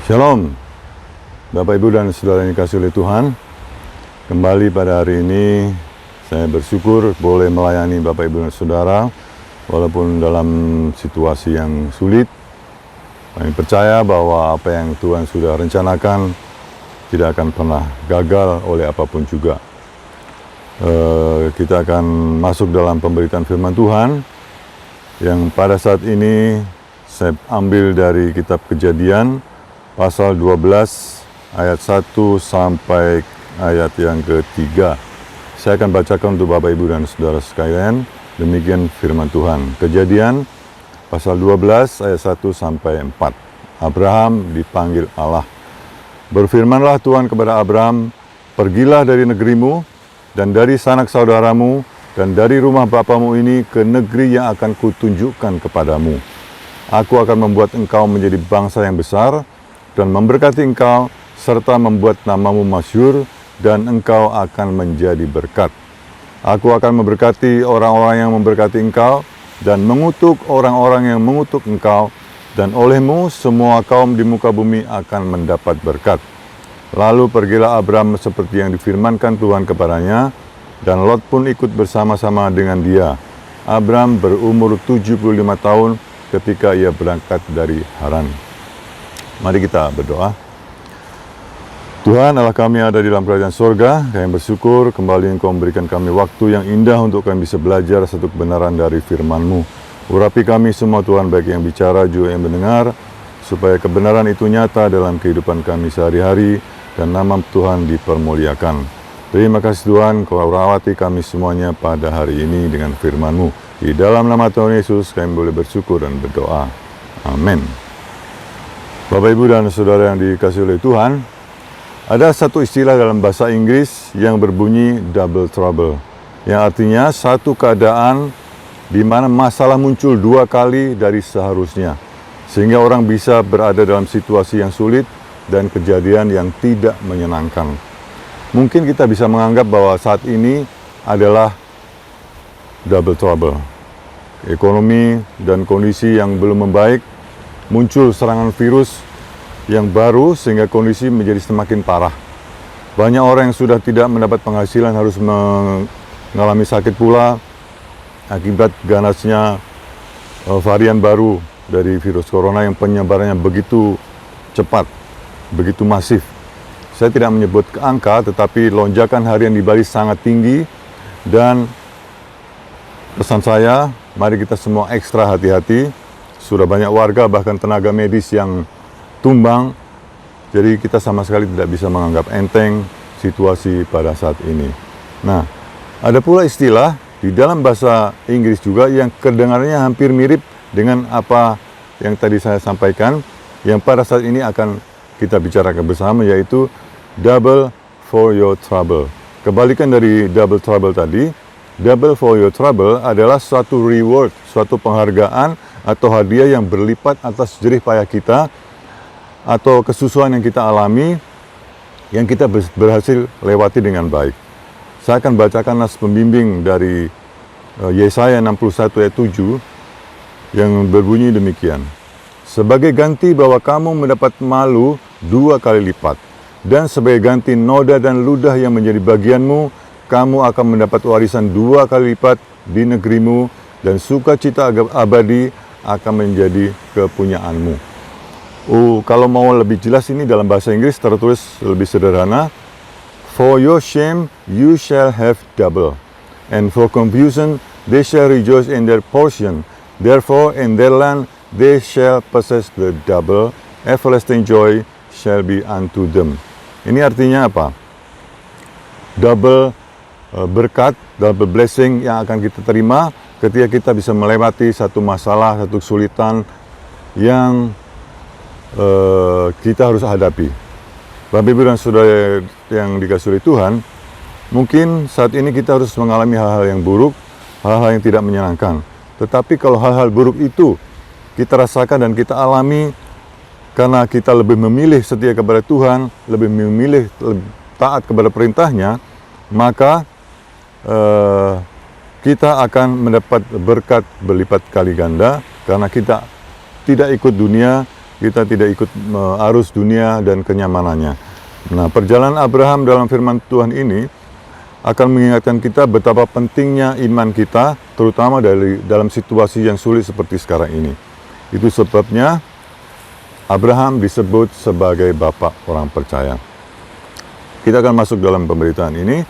Shalom, Bapak Ibu dan Saudara yang dikasihi oleh Tuhan. Kembali pada hari ini saya bersyukur boleh melayani Bapak Ibu dan Saudara walaupun dalam situasi yang sulit. Kami percaya bahwa apa yang Tuhan sudah rencanakan tidak akan pernah gagal oleh apapun juga. Kita akan masuk dalam pemberitaan firman Tuhan yang pada saat ini saya ambil dari kitab Kejadian pasal 12 ayat 1 sampai ayat yang ketiga. Saya akan bacakan untuk Bapak Ibu dan Saudara sekalian. Demikian firman Tuhan. Kejadian pasal 12 ayat 1 sampai 4. Abraham dipanggil Allah. Berfirmanlah Tuhan kepada Abraham, "Pergilah dari negerimu dan dari sanak saudaramu dan dari rumah bapamu ini ke negeri yang akan kutunjukkan kepadamu. Aku akan membuat engkau menjadi bangsa yang besar dan memberkati engkau, serta membuat namamu masyhur, dan engkau akan menjadi berkat. Aku akan memberkati orang-orang yang memberkati engkau, dan mengutuk orang-orang yang mengutuk engkau, dan olehmu semua kaum di muka bumi akan mendapat berkat." Lalu pergilah Abram seperti yang difirmankan Tuhan kepadanya, dan Lot pun ikut bersama-sama dengan dia. Abram berumur 75 tahun ketika ia berangkat dari Haran. Mari kita berdoa. Tuhan Allah kami ada di dalam kerajaan sorga, kami bersyukur kembali Engkau memberikan kami waktu yang indah untuk kami bisa belajar satu kebenaran dari firman-Mu. Urapi kami semua Tuhan, baik yang bicara juga yang mendengar, supaya kebenaran itu nyata dalam kehidupan kami sehari-hari, dan nama Tuhan dipermuliakan. Terima kasih Tuhan, Kau rawati kami semuanya pada hari ini dengan firman-Mu. Di dalam nama Tuhan Yesus kami boleh bersyukur dan berdoa. Amin. Bapak Ibu dan Saudara yang dikasihi oleh Tuhan, ada satu istilah dalam bahasa Inggris yang berbunyi double trouble, yang artinya satu keadaan di mana masalah muncul dua kali dari seharusnya, sehingga orang bisa berada dalam situasi yang sulit dan kejadian yang tidak menyenangkan. Mungkin kita bisa menganggap bahwa saat ini adalah double trouble. Ekonomi dan kondisi yang belum membaik, muncul serangan virus yang baru sehingga kondisi menjadi semakin parah. Banyak orang yang sudah tidak mendapat penghasilan harus mengalami sakit pula akibat ganasnya varian baru dari virus corona yang penyebarannya begitu cepat, begitu masif. Saya tidak menyebut angka, tetapi lonjakan harian di Bali sangat tinggi, dan pesan saya, mari kita semua ekstra hati-hati. Sudah banyak warga bahkan tenaga medis yang tumbang, jadi kita sama sekali tidak bisa menganggap enteng situasi pada saat ini. Nah, ada pula istilah di dalam bahasa Inggris juga yang kedengarannya hampir mirip dengan apa yang tadi saya sampaikan, yang pada saat ini akan kita bicarakan bersama, yaitu double for your trouble. Kebalikan dari double trouble tadi, double for your trouble adalah suatu reward, suatu penghargaan atau hadiah yang berlipat atas jerih payah kita atau kesusahan yang kita alami, yang kita berhasil lewati dengan baik. Saya akan bacakan nas pembimbing dari Yesaya 61 ayat 7 yang berbunyi demikian. "Sebagai ganti bahwa kamu mendapat malu dua kali lipat, dan sebagai ganti noda dan ludah yang menjadi bagianmu, kamu akan mendapat warisan dua kali lipat di negerimu, dan sukacita abadi akan menjadi kepunyaanmu." Kalau mau lebih jelas ini dalam bahasa Inggris tertulis lebih sederhana. "For your shame you shall have double, and for confusion they shall rejoice in their portion. Therefore in their land they shall possess the double, everlasting joy shall be unto them." Ini artinya apa? Double berkat, double blessing yang akan kita terima ketika kita bisa melewati satu masalah, satu kesulitan yang kita harus hadapi. Bapak Ibu dan Saudara yang dikasihi oleh Tuhan, mungkin saat ini kita harus mengalami hal-hal yang buruk, hal-hal yang tidak menyenangkan. Tetapi kalau hal-hal buruk itu kita rasakan dan kita alami karena kita lebih memilih setia kepada Tuhan, lebih memilih taat kepada perintahnya, maka kita akan mendapat berkat berlipat kali ganda karena kita tidak ikut dunia kita tidak ikut arus dunia dan kenyamanannya. Nah, perjalanan Abraham dalam firman Tuhan ini akan mengingatkan kita betapa pentingnya iman kita, terutama dalam situasi yang sulit seperti sekarang ini. Itu sebabnya Abraham disebut sebagai bapak orang percaya. Kita akan masuk dalam pemberitaan ini.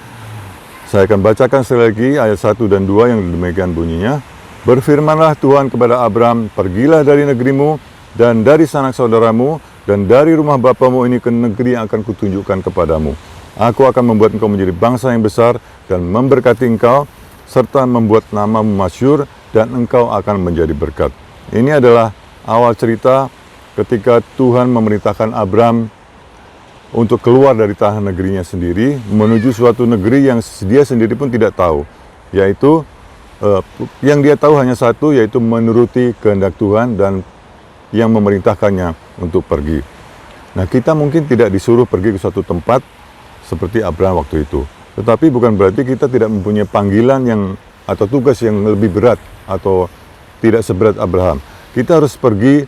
Saya akan bacakan sekali lagi ayat 1 dan 2 yang demikian bunyinya. Berfirmanlah Tuhan kepada Abraham, pergilah dari negerimu dan dari sanak saudaramu dan dari rumah bapamu ini ke negeri yang akan kutunjukkan kepadamu. Aku akan membuat engkau menjadi bangsa yang besar dan memberkati engkau, serta membuat namamu masyhur dan engkau akan menjadi berkat. Ini adalah awal cerita ketika Tuhan memerintahkan Abraham untuk keluar dari tanah negerinya sendiri, menuju suatu negeri yang dia sendiri pun tidak tahu, yaitu yang dia tahu hanya satu, yaitu menuruti kehendak Tuhan dan yang memerintahkannya untuk pergi. Nah, kita mungkin tidak disuruh pergi ke suatu tempat seperti Abraham waktu itu, tetapi bukan berarti kita tidak mempunyai panggilan atau tugas yang lebih berat atau tidak seberat Abraham. Kita harus pergi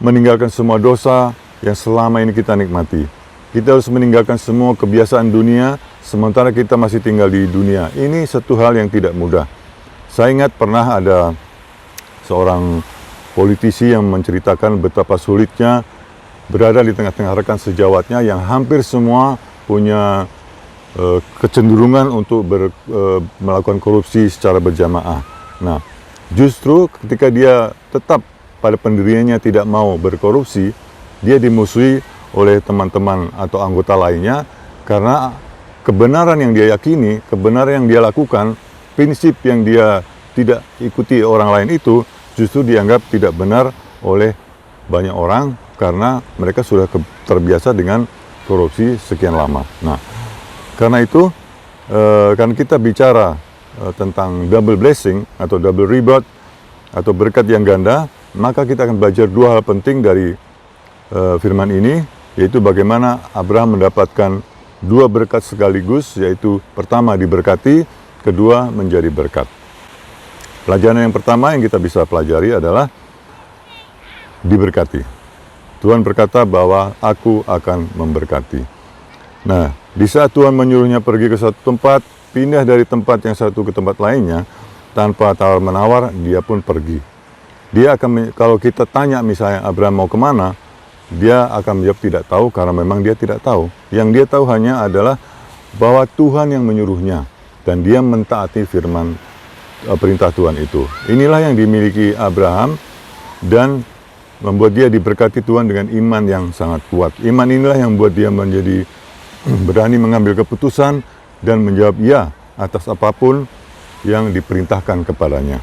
meninggalkan semua dosa yang selama ini kita nikmati. Kita harus meninggalkan semua kebiasaan dunia sementara kita masih tinggal di dunia. Ini satu hal yang tidak mudah. Saya ingat pernah ada seorang politisi yang menceritakan betapa sulitnya berada di tengah-tengah rekan sejawatnya yang hampir semua punya kecenderungan untuk melakukan korupsi secara berjamaah. Nah, justru ketika dia tetap pada pendiriannya tidak mau berkorupsi, dia dimusuhi oleh teman-teman atau anggota lainnya karena kebenaran yang dia yakini, kebenaran yang dia lakukan, prinsip yang dia tidak ikuti orang lain itu justru dianggap tidak benar oleh banyak orang karena mereka sudah terbiasa dengan korupsi sekian lama. Nah, karena itu kan kita bicara tentang double blessing atau double rebirth atau berkat yang ganda, maka kita akan belajar dua hal penting dari firman ini, yaitu bagaimana Abraham mendapatkan dua berkat sekaligus, yaitu pertama diberkati, kedua menjadi berkat. Pelajaran yang pertama yang kita bisa pelajari adalah diberkati. Tuhan berkata bahwa aku akan memberkati. Nah, di saat Tuhan menyuruhnya pergi ke suatu tempat, pindah dari tempat yang satu ke tempat lainnya, tanpa tawar-menawar, dia pun pergi. Dia akan, kalau kita tanya misalnya Abraham mau kemana, dia akan menjawab tidak tahu karena memang dia tidak tahu. Yang dia tahu hanya adalah bahwa Tuhan yang menyuruhnya dan dia mentaati firman perintah Tuhan itu. Inilah yang dimiliki Abraham dan membuat dia diberkati Tuhan dengan iman yang sangat kuat. Iman inilah yang membuat dia menjadi berani mengambil keputusan dan menjawab ya atas apapun yang diperintahkan kepadanya.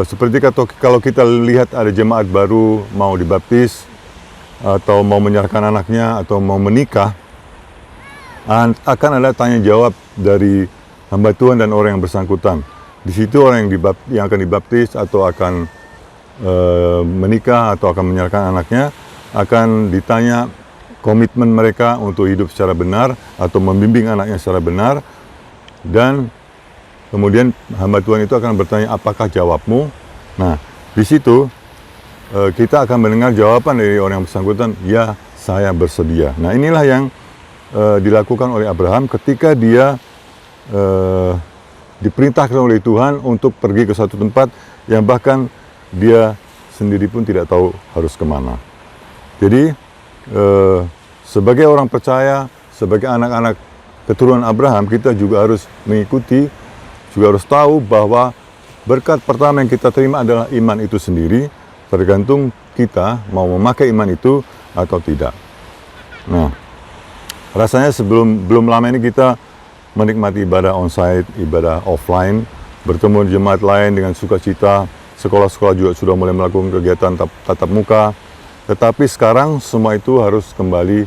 Seperti kalau kita lihat ada jemaat baru mau dibaptis atau mau menyerahkan anaknya atau mau menikah, akan ada tanya jawab dari hamba Tuhan dan orang yang bersangkutan. Di situ orang yang akan dibaptis atau akan menikah atau akan menyerahkan anaknya akan ditanya komitmen mereka untuk hidup secara benar atau membimbing anaknya secara benar, dan kemudian hamba Tuhan itu akan bertanya apakah jawabmu. Nah, di situ kita akan mendengar jawaban dari orang yang bersangkutan, ya saya bersedia. Nah, inilah yang dilakukan oleh Abraham ketika dia diperintahkan oleh Tuhan untuk pergi ke suatu tempat yang bahkan dia sendiri pun tidak tahu harus kemana. Jadi sebagai orang percaya, sebagai anak-anak keturunan Abraham, kita juga harus mengikuti, juga harus tahu bahwa berkat pertama yang kita terima adalah iman itu sendiri, tergantung kita mau memakai iman itu atau tidak. Nah, rasanya belum lama ini kita menikmati ibadah onsite, ibadah offline, bertemu jemaat lain dengan sukacita. Sekolah-sekolah juga sudah mulai melakukan kegiatan tatap muka. Tetapi sekarang semua itu harus kembali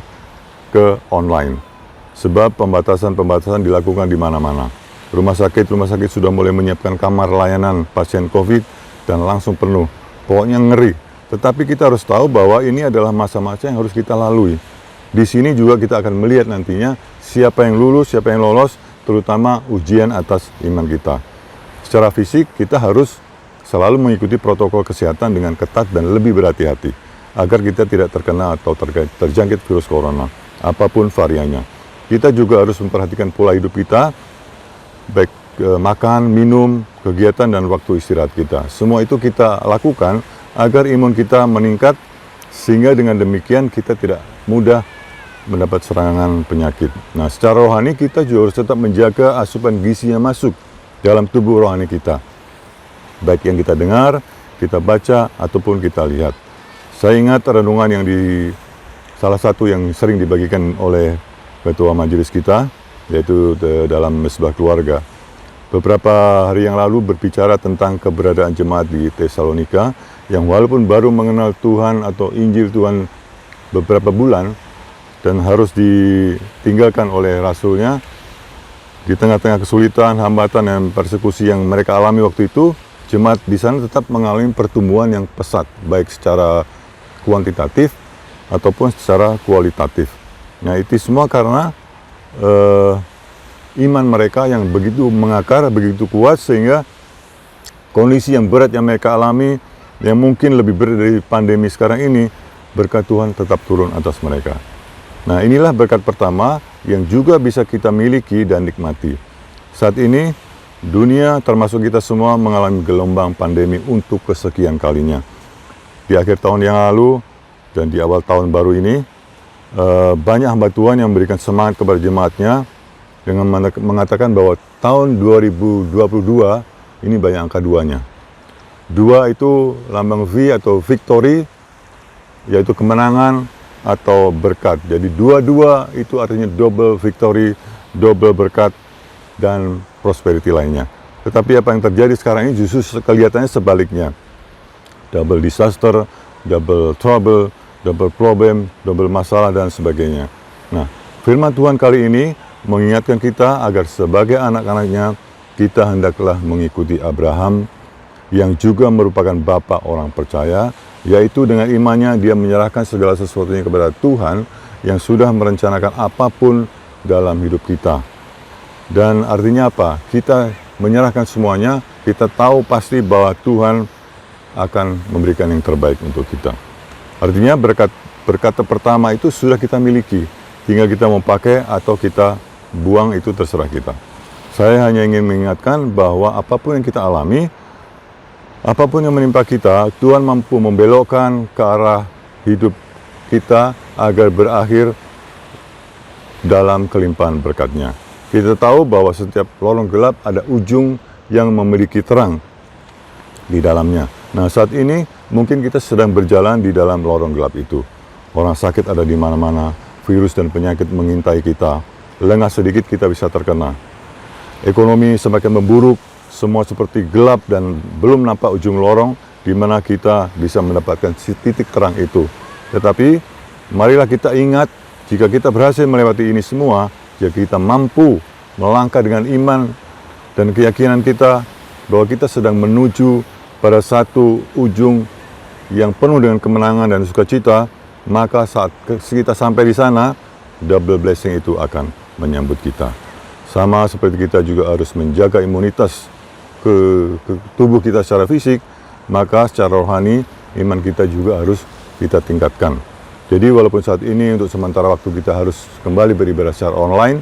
ke online. Sebab pembatasan-pembatasan dilakukan di mana-mana. Rumah sakit sudah mulai menyiapkan kamar layanan pasien COVID dan langsung penuh. Pokoknya ngeri. Tetapi kita harus tahu bahwa ini adalah masa-masa yang harus kita lalui. Di sini juga kita akan melihat nantinya siapa yang lulus, siapa yang lolos, terutama ujian atas iman kita. Secara fisik kita harus selalu mengikuti protokol kesehatan dengan ketat dan lebih berhati-hati. agar kita tidak terkena atau terjangkit virus corona, apapun variannya. Kita juga harus memperhatikan pola hidup kita, baik makan, minum, kegiatan, dan waktu istirahat kita. Semua itu kita lakukan agar imun kita meningkat, sehingga dengan demikian kita tidak mudah mendapat serangan penyakit. Nah, secara rohani kita juga harus tetap menjaga asupan gizinya masuk dalam tubuh rohani kita, baik yang kita dengar, kita baca, ataupun kita lihat. Saya ingat renungan yang salah satu yang sering dibagikan oleh ketua majelis kita, yaitu dalam Mesbah Keluarga. Beberapa hari yang lalu berbicara tentang keberadaan jemaat di Tesalonika yang walaupun baru mengenal Tuhan atau Injil Tuhan beberapa bulan dan harus ditinggalkan oleh rasulnya, di tengah-tengah kesulitan, hambatan, dan persekusi yang mereka alami waktu itu, jemaat di sana tetap mengalami pertumbuhan yang pesat, baik secara kuantitatif ataupun secara kualitatif. Nah, itu semua karena iman mereka yang begitu mengakar, begitu kuat, sehingga kondisi yang berat yang mereka alami, yang mungkin lebih berat dari pandemi sekarang ini, berkat Tuhan tetap turun atas mereka. Nah, inilah berkat pertama yang juga bisa kita miliki dan nikmati. Saat ini, dunia termasuk kita semua mengalami gelombang pandemi untuk kesekian kalinya. Di akhir tahun yang lalu dan di awal tahun baru ini, banyak hamba Tuhan yang memberikan semangat kepada jemaatnya dengan mengatakan bahwa tahun 2022 ini banyak angka duanya. Dua itu lambang V atau victory, yaitu kemenangan atau berkat. Jadi dua-dua itu artinya double victory, double berkat, dan prosperity lainnya. Tetapi apa yang terjadi sekarang ini justru kelihatannya sebaliknya. Double disaster, double trouble, double problem, double masalah, dan sebagainya. Nah, firman Tuhan kali ini mengingatkan kita agar sebagai anak-anaknya, kita hendaklah mengikuti Abraham, yang juga merupakan bapa orang percaya, yaitu dengan imannya dia menyerahkan segala sesuatunya kepada Tuhan yang sudah merencanakan apapun dalam hidup kita. Dan artinya apa? Kita menyerahkan semuanya, kita tahu pasti bahwa Tuhan akan memberikan yang terbaik untuk kita. Artinya berkat pertama itu sudah kita miliki, tinggal kita mau pakai atau kita buang, itu terserah kita. Saya hanya ingin mengingatkan bahwa apapun yang kita alami, apapun yang menimpa kita, Tuhan mampu membelokkan ke arah hidup kita agar berakhir dalam kelimpahan berkat-Nya. Kita tahu bahwa setiap lorong gelap ada ujung yang memiliki terang di dalamnya. Nah, saat ini mungkin kita sedang berjalan di dalam lorong gelap itu. Orang sakit ada di mana-mana, virus dan penyakit mengintai kita. Lengah sedikit kita bisa terkena. Ekonomi semakin memburuk, semua seperti gelap dan belum nampak ujung lorong di mana kita bisa mendapatkan titik terang itu. Tetapi marilah kita ingat, jika kita berhasil melewati ini semua, jika kita mampu melangkah dengan iman dan keyakinan kita bahwa kita sedang menuju pada satu ujung yang penuh dengan kemenangan dan sukacita, maka saat kita sampai di sana, double blessing itu akan menyambut kita. Sama seperti kita juga harus menjaga imunitas ke tubuh kita secara fisik, maka secara rohani iman kita juga harus kita tingkatkan. Jadi walaupun saat ini untuk sementara waktu kita harus kembali beribadah secara online,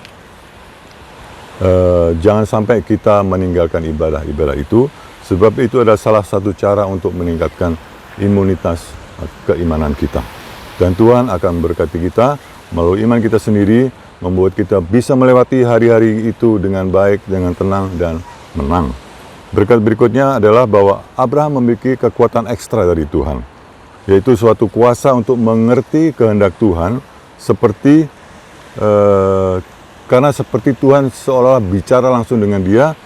jangan sampai kita meninggalkan ibadah-ibadah itu, sebab itu adalah salah satu cara untuk meningkatkan imunitas keimanan kita. Dan Tuhan akan memberkati kita melalui iman kita sendiri, membuat kita bisa melewati hari-hari itu dengan baik, dengan tenang, dan menang. Berkat berikutnya adalah bahwa Abraham memiliki kekuatan ekstra dari Tuhan, yaitu suatu kuasa untuk mengerti kehendak Tuhan, seperti karena seperti Tuhan seolah bicara langsung dengan dia,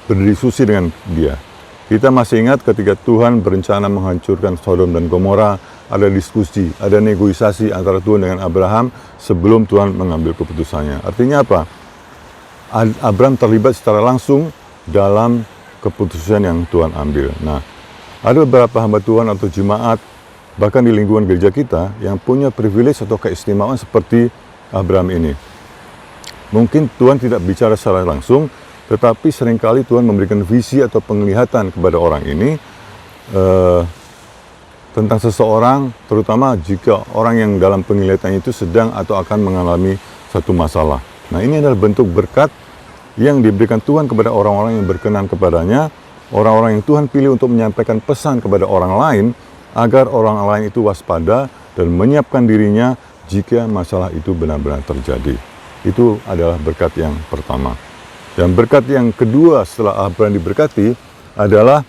berdiskusi dengan dia. Kita masih ingat ketika Tuhan berencana menghancurkan Sodom dan Gomora, ada diskusi, ada negosiasi antara Tuhan dengan Abraham sebelum Tuhan mengambil keputusannya. Artinya apa? Abraham terlibat secara langsung dalam keputusan yang Tuhan ambil. Nah, ada beberapa hamba Tuhan atau jemaat, bahkan di lingkungan gereja kita, yang punya privilege atau keistimewaan seperti Abraham ini. Mungkin Tuhan tidak bicara secara langsung, tetapi seringkali Tuhan memberikan visi atau penglihatan kepada orang ini, tentang seseorang, terutama jika orang yang dalam penglihatan itu sedang atau akan mengalami satu masalah. Nah, ini adalah bentuk berkat yang diberikan Tuhan kepada orang-orang yang berkenan kepadanya, orang-orang yang Tuhan pilih untuk menyampaikan pesan kepada orang lain, agar orang lain itu waspada dan menyiapkan dirinya jika masalah itu benar-benar terjadi. Itu adalah berkat yang pertama. Dan berkat yang kedua setelah Abraham diberkati adalah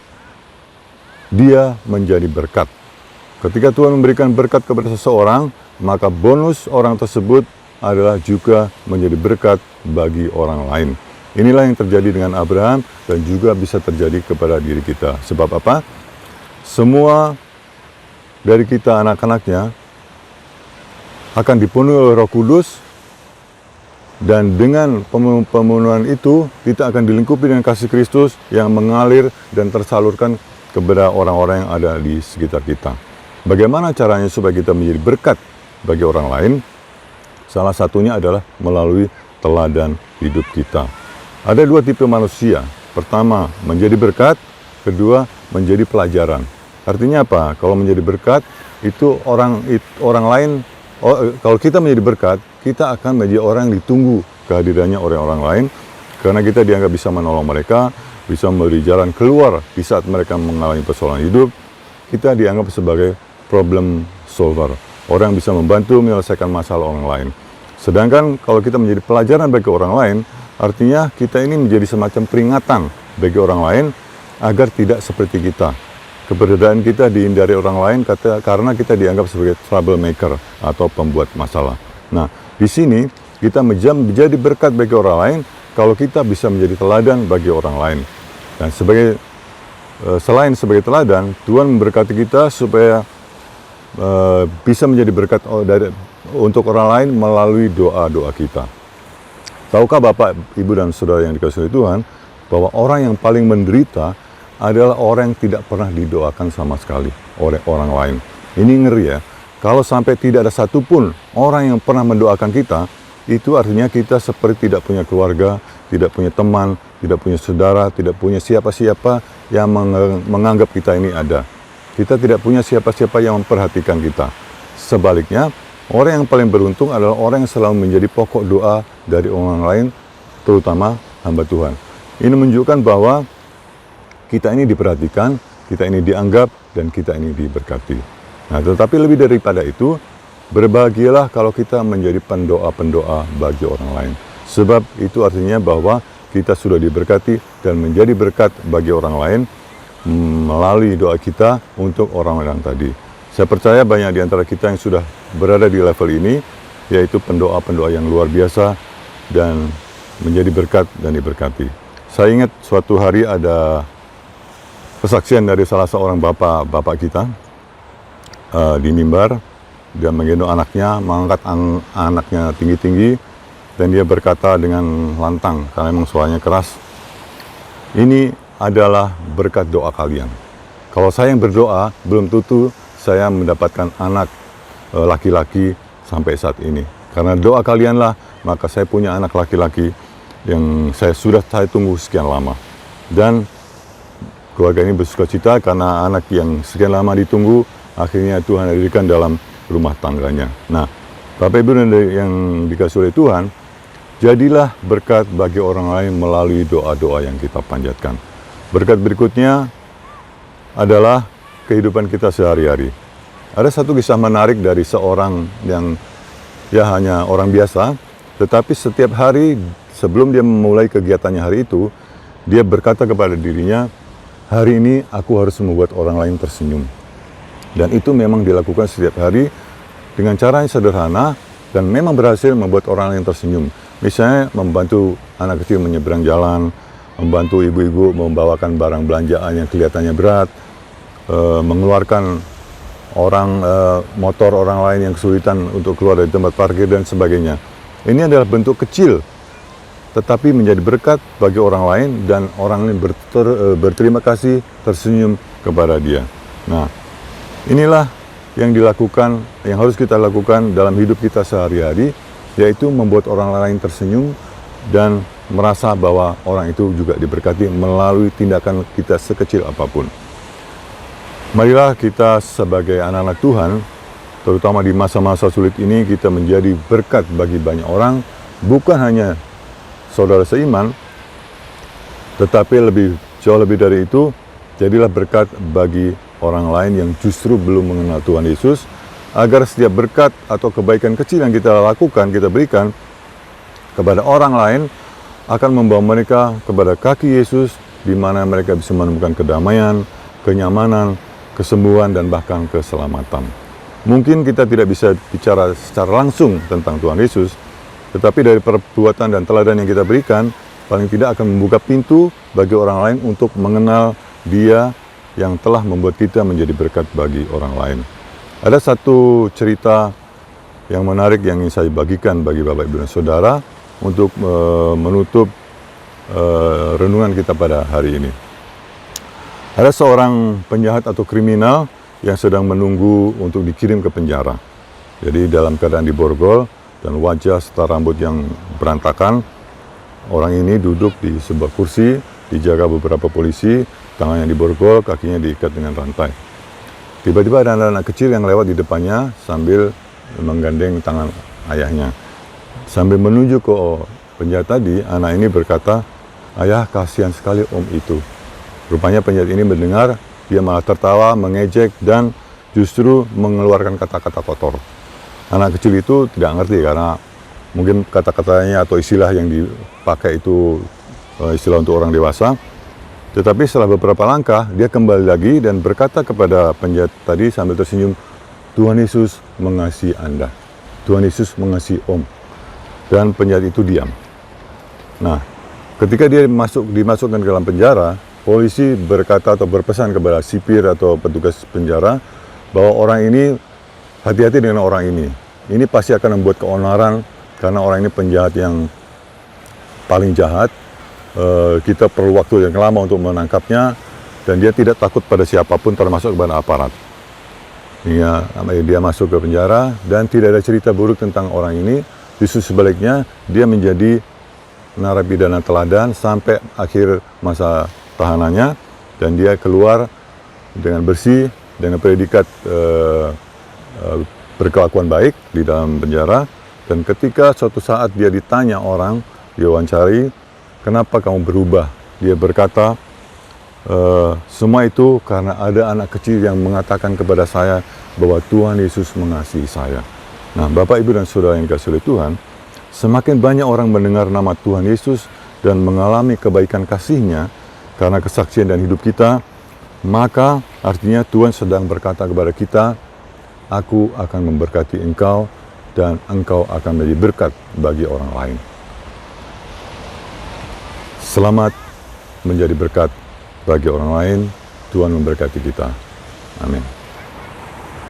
dia menjadi berkat. Ketika Tuhan memberikan berkat kepada seseorang, maka bonus orang tersebut adalah juga menjadi berkat bagi orang lain. Inilah yang terjadi dengan Abraham dan juga bisa terjadi kepada diri kita. Sebab apa? Semua dari kita anak-anaknya akan dipenuhi oleh Roh Kudus, dan dengan pemenuhan itu kita akan dilingkupi dengan kasih Kristus yang mengalir dan tersalurkan kepada orang-orang yang ada di sekitar kita. Bagaimana caranya supaya kita menjadi berkat bagi orang lain? Salah satunya adalah melalui teladan hidup kita. Ada dua tipe manusia. Pertama, menjadi berkat. Kedua, menjadi pelajaran. Artinya apa? Kalau menjadi berkat, itu orang lain, kalau kita menjadi berkat, kita akan menjadi orang yang ditunggu kehadirannya oleh orang lain, karena kita dianggap bisa menolong mereka, bisa memberi jalan keluar di saat mereka mengalami persoalan hidup. Kita dianggap sebagai problem solver, orang yang bisa membantu menyelesaikan masalah orang lain. Sedangkan kalau kita menjadi pelajaran bagi orang lain, artinya kita ini menjadi semacam peringatan bagi orang lain agar tidak seperti kita. Keberadaan kita dihindari orang lain karena kita dianggap sebagai troublemaker atau pembuat masalah. Nah, di sini kita menjadi berkat bagi orang lain kalau kita bisa menjadi teladan bagi orang lain. Dan selain sebagai teladan, Tuhan memberkati kita supaya bisa menjadi berkat untuk orang lain melalui doa-doa kita. Tahukah Bapak, Ibu, dan Saudara yang dikasihi Tuhan, bahwa orang yang paling menderita adalah orang yang tidak pernah didoakan sama sekali oleh orang lain. Ini ngeri ya. Kalau sampai tidak ada satupun orang yang pernah mendoakan kita, itu artinya kita seperti tidak punya keluarga, tidak punya teman, tidak punya saudara, tidak punya siapa-siapa yang menganggap kita ini ada. Kita tidak punya siapa-siapa yang memperhatikan kita. Sebaliknya, orang yang paling beruntung adalah orang yang selalu menjadi pokok doa dari orang lain, terutama hamba Tuhan. Ini menunjukkan bahwa kita ini diperhatikan, kita ini dianggap, dan kita ini diberkati. Nah, tetapi lebih daripada itu, berbahagialah kalau kita menjadi pendoa-pendoa bagi orang lain. Sebab itu artinya bahwa kita sudah diberkati dan menjadi berkat bagi orang lain melalui doa kita untuk orang-orang tadi. Saya percaya banyak di antara kita yang sudah berada di level ini, yaitu pendoa-pendoa yang luar biasa dan menjadi berkat dan diberkati. Saya ingat suatu hari ada kesaksian dari salah seorang bapak kita di mimbar. Dia menggendong anaknya, mengangkat anaknya tinggi-tinggi, dan dia berkata dengan lantang, karena memang suaranya keras, ini adalah berkat doa kalian. Kalau saya yang berdoa, belum tentu saya mendapatkan anak laki-laki sampai saat ini. Karena doa kalianlah, maka saya punya anak laki-laki yang saya tunggu sekian lama. Dan keluarga ini bersukacita karena anak yang sekian lama ditunggu, akhirnya Tuhan hadirkan dalam rumah tangganya. Nah, Bapak Ibu yang dikasihi oleh Tuhan, jadilah berkat bagi orang lain melalui doa-doa yang kita panjatkan. Berkat berikutnya adalah kehidupan kita sehari-hari. Ada satu kisah menarik dari seorang yang hanya orang biasa, tetapi setiap hari sebelum dia memulai kegiatannya hari itu, dia berkata kepada dirinya, hari ini aku harus membuat orang lain tersenyum. Dan itu memang dilakukan setiap hari dengan cara yang sederhana dan memang berhasil membuat orang lain tersenyum. Misalnya membantu anak kecil menyeberang jalan, membantu ibu-ibu membawakan barang belanjaan yang kelihatannya berat, mengeluarkan motor orang lain yang kesulitan untuk keluar dari tempat parkir dan sebagainya. Ini adalah bentuk kecil, tetapi menjadi berkat bagi orang lain dan orang lain berterima kasih, tersenyum kepada dia. Nah, inilah yang dilakukan, yang harus kita lakukan dalam hidup kita sehari-hari, yaitu membuat orang lain tersenyum dan merasa bahwa orang itu juga diberkati melalui tindakan kita sekecil apapun. Marilah kita sebagai anak-anak Tuhan, terutama di masa-masa sulit ini, kita menjadi berkat bagi banyak orang, bukan hanya saudara seiman, tetapi jauh lebih dari itu, jadilah berkat bagi orang lain yang justru belum mengenal Tuhan Yesus, agar setiap berkat atau kebaikan kecil yang kita lakukan, kita berikan kepada orang lain, akan membawa mereka kepada kaki Yesus, di mana mereka bisa menemukan kedamaian, kenyamanan, kesembuhan, dan bahkan keselamatan. Mungkin kita tidak bisa bicara secara langsung tentang Tuhan Yesus, tetapi dari perbuatan dan teladan yang kita berikan, paling tidak akan membuka pintu bagi orang lain untuk mengenal Dia yang telah membuat kita menjadi berkat bagi orang lain. Ada satu cerita yang menarik yang ingin saya bagikan bagi Bapak Ibu dan Saudara untuk menutup renungan kita pada hari ini. Ada seorang penjahat atau kriminal yang sedang menunggu untuk dikirim ke penjara. Jadi dalam keadaan diborgol dan wajah serta rambut yang berantakan, orang ini duduk di sebuah kursi, dijaga beberapa polisi, tangannya diborgol, kakinya diikat dengan rantai. Tiba-tiba ada anak-anak kecil yang lewat di depannya sambil menggandeng tangan ayahnya. Sambil menuju ke penjahat tadi, anak ini berkata, "Ayah, kasihan sekali om itu." Rupanya penjahat ini mendengar, dia malah tertawa, mengejek, dan justru mengeluarkan kata-kata kotor. Anak kecil itu tidak ngerti karena mungkin kata-katanya atau istilah yang dipakai itu istilah untuk orang dewasa. Tetapi setelah beberapa langkah, dia kembali lagi dan berkata kepada penjahat tadi sambil tersenyum, "Tuhan Yesus mengasihi Anda. Tuhan Yesus mengasihi om." Dan penjahat itu diam. Nah, ketika dia dimasukkan ke dalam penjara, polisi berkata atau berpesan kepada sipir atau petugas penjara bahwa orang ini, hati-hati dengan orang ini. Ini pasti akan membuat keonaran karena orang ini penjahat yang paling jahat. Kita perlu waktu yang lama untuk menangkapnya dan dia tidak takut pada siapapun termasuk kepada aparat. Dia masuk ke penjara dan tidak ada cerita buruk tentang orang ini. Justru sebaliknya, dia menjadi narapidana teladan sampai akhir masa tahanannya dan dia keluar dengan bersih dengan predikat berkelakuan baik di dalam penjara. Dan ketika suatu saat dia ditanya orang, diwawancari, "Kenapa kamu berubah?" Dia berkata, "Semua itu karena ada anak kecil yang mengatakan kepada saya bahwa Tuhan Yesus mengasihi saya." Nah, Bapak, Ibu, dan Saudara yang dikasihi oleh Tuhan, semakin banyak orang mendengar nama Tuhan Yesus dan mengalami kebaikan kasih-Nya karena kesaksian dan hidup kita, maka artinya Tuhan sedang berkata kepada kita, "Aku akan memberkati engkau dan engkau akan menjadi berkat bagi orang lain." Selamat menjadi berkat bagi orang lain. Tuhan memberkati kita. Amin.